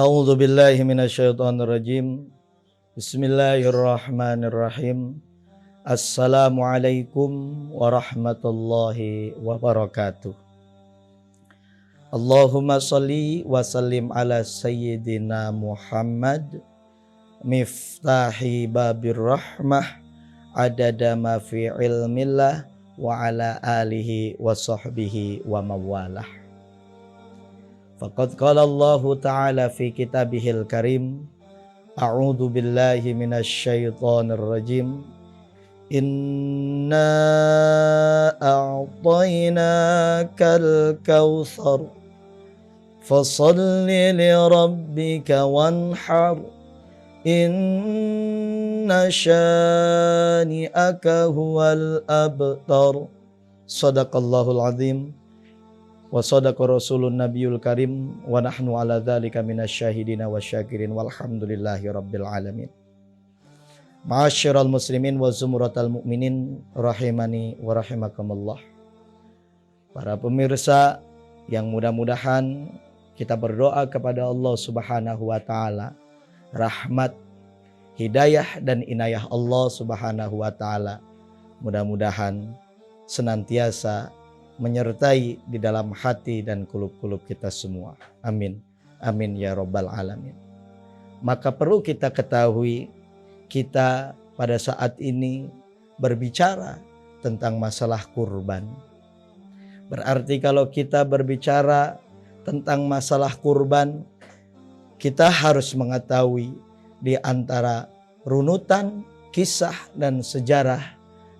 A'udzu billahi minasyaitonir rajim. Bismillahirrahmanirrahim. Assalamualaikum warahmatullahi wabarakatuh. Allahumma shalli wa sallim ala sayyidina Muhammad miftahi babir rahmah adada ma fi ilmillah wa ala alihi wa sahbihi wa mawalah. Faqad qala Allah Ta'ala fi kitabihil karim. A'udzu billahi minasyaitonir rajim. Inna a'tainakal kautsar fashalli li rabbika wanhar. Inna syani'aka huwal abtar. Shadaqallahul azim. Wa sadaqa rasulun nabiyul karim. Wa nahnu ala dzalika minasyahidina wasyakirin. Walhamdulillahi rabbil alamin. Ma'asyiral muslimin wa zumratal mu'minin rahimani wa rahimakumullah. Para pemirsa yang mudah-mudahan kita berdoa kepada Allah Subhanahu wa taala, rahmat, hidayah dan inayah Allah Subhanahu wa taala mudah-mudahan senantiasa menyertai di dalam hati dan kulub-kulub kita semua. Amin. Amin ya rabbal alamin. Maka perlu kita ketahui, kita pada saat ini berbicara tentang masalah kurban. Berarti kalau kita berbicara tentang masalah kurban, kita harus mengetahui di antara runutan, kisah dan sejarah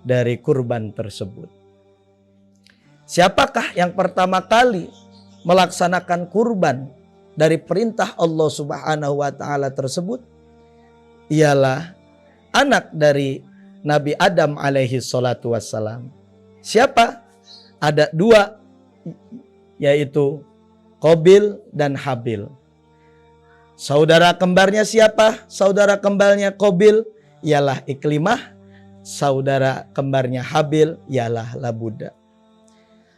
dari kurban tersebut. Siapakah yang pertama kali melaksanakan kurban dari perintah Allah Subhanahu wa taala tersebut? Ialah anak dari Nabi Adam alaihi salatu wassalam. Siapa? Ada dua, yaitu Qabil dan Habil. Saudara kembarnya siapa? Saudara kembarnya Qabil ialah Iklimah. Saudara kembarnya Habil ialah Labuda.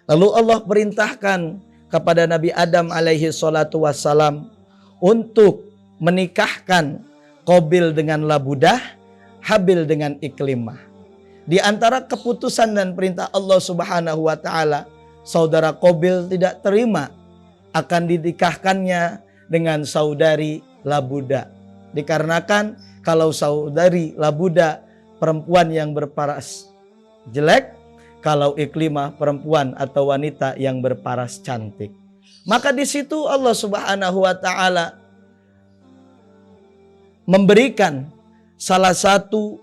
Lalu Allah perintahkan kepada Nabi Adam alaihi salatu wassalam untuk menikahkan Qabil dengan Labudah, Habil dengan Iklimah. Di antara keputusan dan perintah Allah Subhanahu wa taala, saudara Qabil tidak terima akan dinikahkannya dengan saudari Labuda. Dikarenakan kalau saudari Labuda perempuan yang berparas jelek, kalau Iklimah perempuan atau wanita yang berparas cantik. Maka di situ Allah Subhanahu wa taala memberikan salah satu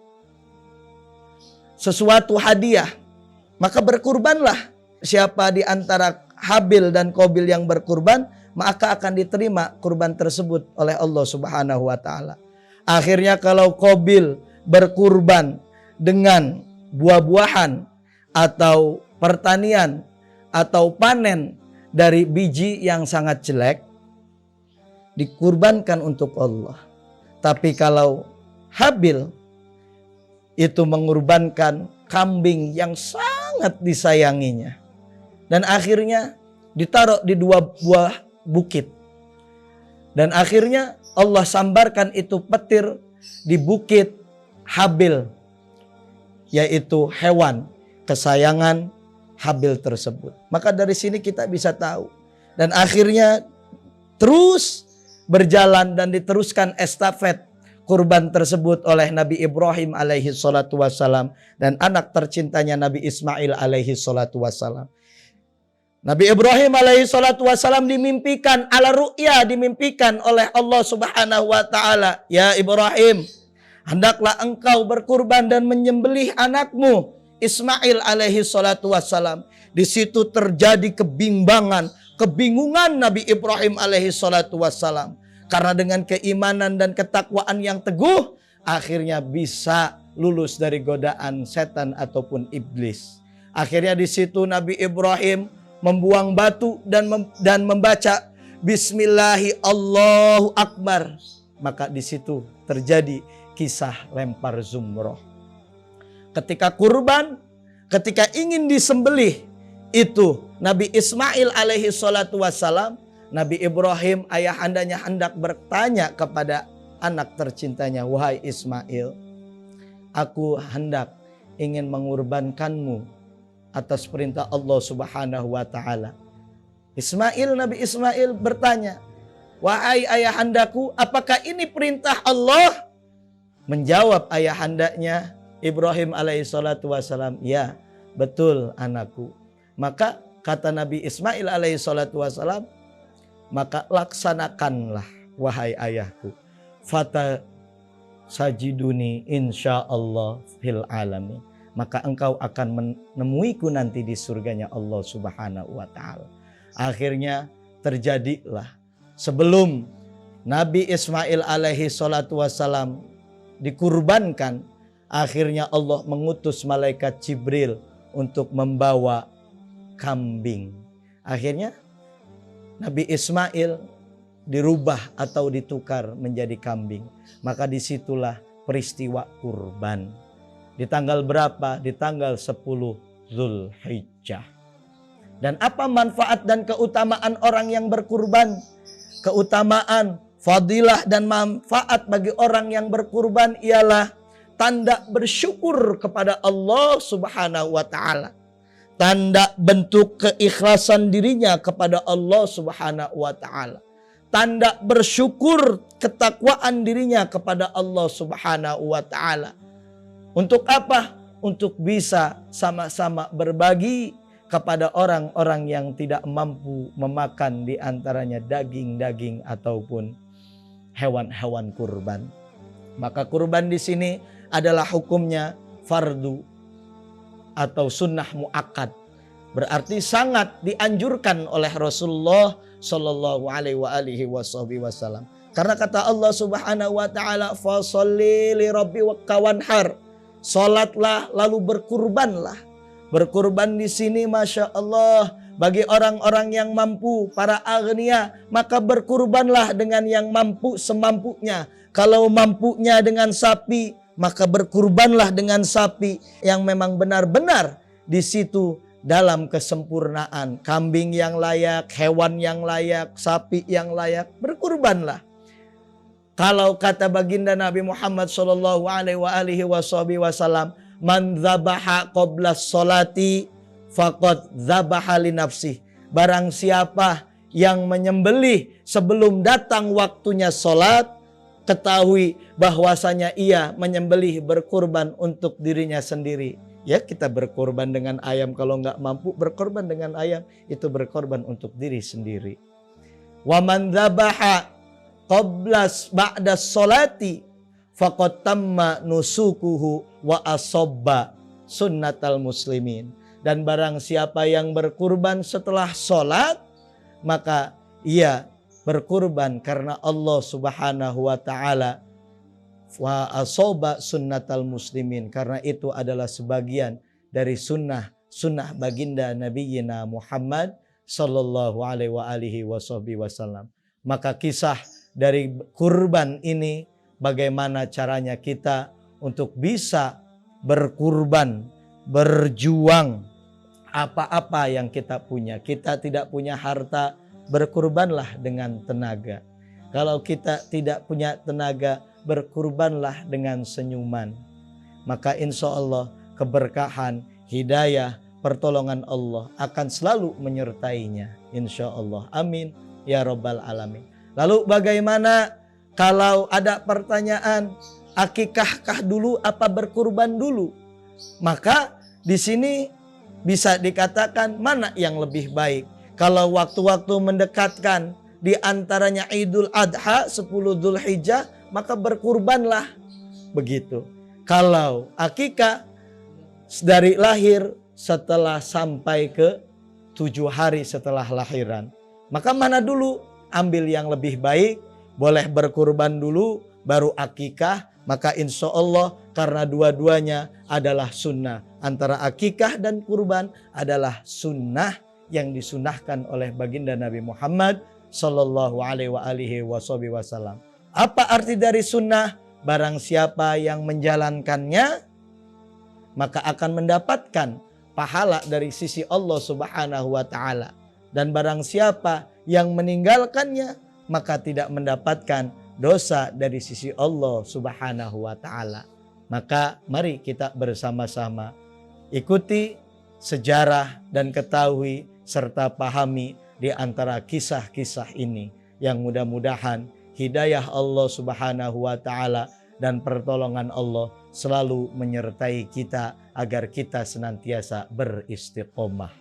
sesuatu hadiah. Maka berkurbanlah siapa di antara Habil dan Qabil yang berkurban, maka akan diterima kurban tersebut oleh Allah Subhanahu wa taala. Akhirnya kalau Qabil berkurban dengan buah-buahan atau pertanian atau panen dari biji yang sangat jelek, dikurbankan untuk Allah. Tapi kalau Habil itu mengorbankan kambing yang sangat disayanginya, dan akhirnya ditaruh di dua buah bukit, dan akhirnya Allah sambarkan itu petir di bukit Habil, yaitu hewan kesayangan Habil tersebut. Maka dari sini kita bisa tahu. Dan akhirnya terus berjalan dan diteruskan estafet kurban tersebut oleh Nabi Ibrahim alaihi salatu wassalam dan anak tercintanya Nabi Ismail alaihi salatu wassalam. Nabi Ibrahim alaihi salatu wassalam dimimpikan ala ru'ya, dimimpikan oleh Allah Subhanahu wa taala, "Ya Ibrahim, hendaklah engkau berkurban dan menyembelih anakmu Ismail alaihi salatu wassalam." Di situ terjadi kebingungan Nabi Ibrahim alaihi salatu wassalam. Karena dengan keimanan dan ketakwaan yang teguh, akhirnya bisa lulus dari godaan setan ataupun iblis. Akhirnya di situ Nabi Ibrahim membuang batu dan membaca Bismillahi Allahu Akbar. Maka di situ terjadi kisah lempar zumroh. Ketika kurban, ketika ingin disembelih, itu Nabi Ismail alaihi salatu wassalam Nabi Ibrahim ayahandanya hendak bertanya kepada anak tercintanya, wahai Ismail, aku hendak ingin mengorbankanmu atas perintah Allah Subhanahu wa taala. Nabi Ismail bertanya, wahai ayahandaku, apakah ini perintah Allah? Menjawab ayahandanya Ibrahim alaihissalatu wassalam, ya betul anakku. Maka kata Nabi Ismail alaihissalatu wassalam, maka laksanakanlah wahai ayahku. Fata sajiduni insyaallah fil alamin. Maka engkau akan menemuiku nanti di surganya Allah Subhanahu wa taala. Akhirnya terjadilah sebelum Nabi Ismail alaihi salatu wassalam dikurbankan, akhirnya Allah mengutus malaikat Jibril untuk membawa kambing. Akhirnya Nabi Ismail dirubah atau ditukar menjadi kambing. Maka disitulah peristiwa kurban. Di tanggal berapa? Di tanggal 10 Zulhijjah. Dan apa manfaat dan keutamaan orang yang berkurban? Keutamaan, fadilah dan manfaat bagi orang yang berkurban ialah tanda bersyukur kepada Allah Subhanahu wa taala. Tanda bentuk keikhlasan dirinya kepada Allah Subhanahu wa taala. Tanda bersyukur ketakwaan dirinya kepada Allah Subhanahu wa taala. Untuk apa? Untuk bisa sama-sama berbagi kepada orang-orang yang tidak mampu memakan di antaranya daging-daging ataupun hewan-hewan kurban. Maka kurban di sini adalah hukumnya fardu atau sunnah muakkad. Berarti sangat dianjurkan oleh Rasulullah Shallallahu Alaihi Wasallam. Karena kata Allah Subhanahu Wa Taala, fasolli li rabbika wanhar. Salatlah lalu berkurbanlah. Berkurban di sini, masya Allah, bagi orang-orang yang mampu, para agniya, maka berkurbanlah dengan yang mampu semampunya. Kalau mampunya dengan sapi, maka berkurbanlah dengan sapi yang memang benar-benar di situ dalam kesempurnaan. Kambing yang layak, hewan yang layak, sapi yang layak, berkurbanlah. Kalau kata baginda Nabi Muhammad sallallahu alaihi wasallam, man dzabaha qabla sholati faqad dzabaha li nafsih. Barang siapa yang menyembelih sebelum datang waktunya sholat, ketahui bahwasanya ia menyembelih berkurban untuk dirinya sendiri. Ya, kita berkorban dengan ayam, kalau nggak mampu berkorban dengan ayam, itu berkorban untuk diri sendiri. Wa man dzabaha qabla ba'da sholati faqad tamma nusukuhu wa asobba sunnatal muslimin. Dan barang siapa yang berkurban setelah sholat, maka ia berkurban karena Allah Subhanahu wa taala, wa asoba sunnatal muslimin, karena itu adalah sebagian dari sunnah baginda Nabiyina Muhammad sallallahu alaihi wasallam. Maka kisah dari kurban ini, bagaimana caranya kita untuk bisa berkurban, berjuang apa-apa yang kita punya. Kita tidak punya harta, berkurbanlah dengan tenaga. Kalau kita tidak punya tenaga, berkurbanlah dengan senyuman. Maka insya Allah keberkahan, hidayah, pertolongan Allah akan selalu menyertainya. Insya Allah. Amin. Ya Rabbal Alamin. Lalu bagaimana kalau ada pertanyaan, akikahkah dulu apa berkurban dulu? Maka di sini bisa dikatakan mana yang lebih baik. Kalau waktu-waktu mendekatkan, di antaranya Idul Adha 10 Dzulhijjah, maka berkurbanlah. Begitu. Kalau akikah dari lahir setelah sampai ke 7 hari setelah lahiran, maka mana dulu? Ambil yang lebih baik. Boleh berkurban dulu baru akikah. Maka insya Allah karena dua-duanya adalah sunnah. Antara akikah dan kurban adalah sunnah yang disunahkan oleh baginda Nabi Muhammad sallallahu alaihi wasallam. Apa arti dari sunnah? Barang siapa yang menjalankannya, maka akan mendapatkan pahala dari sisi Allah Subhanahu wa taala. Dan barang siapa yang meninggalkannya maka tidak mendapatkan dosa dari sisi Allah Subhanahu wa taala. Maka mari kita bersama-sama ikuti sejarah dan ketahui serta pahami di antara kisah-kisah ini yang mudah-mudahan hidayah Allah Subhanahu wa taala dan pertolongan Allah selalu menyertai kita agar kita senantiasa beristiqomah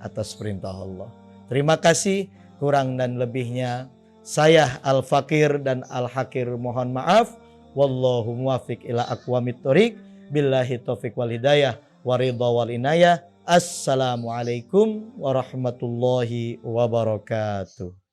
atas perintah Allah. Terima kasih, kurang dan lebihnya saya Al-Fakir dan Al-Hakir mohon maaf. Wallahu muwaffiq ila aqwamit thoriq. Billahi taufiq wal hidayah wa ridha wal inayah. Assalamualaikum warahmatullahi wabarakatuh.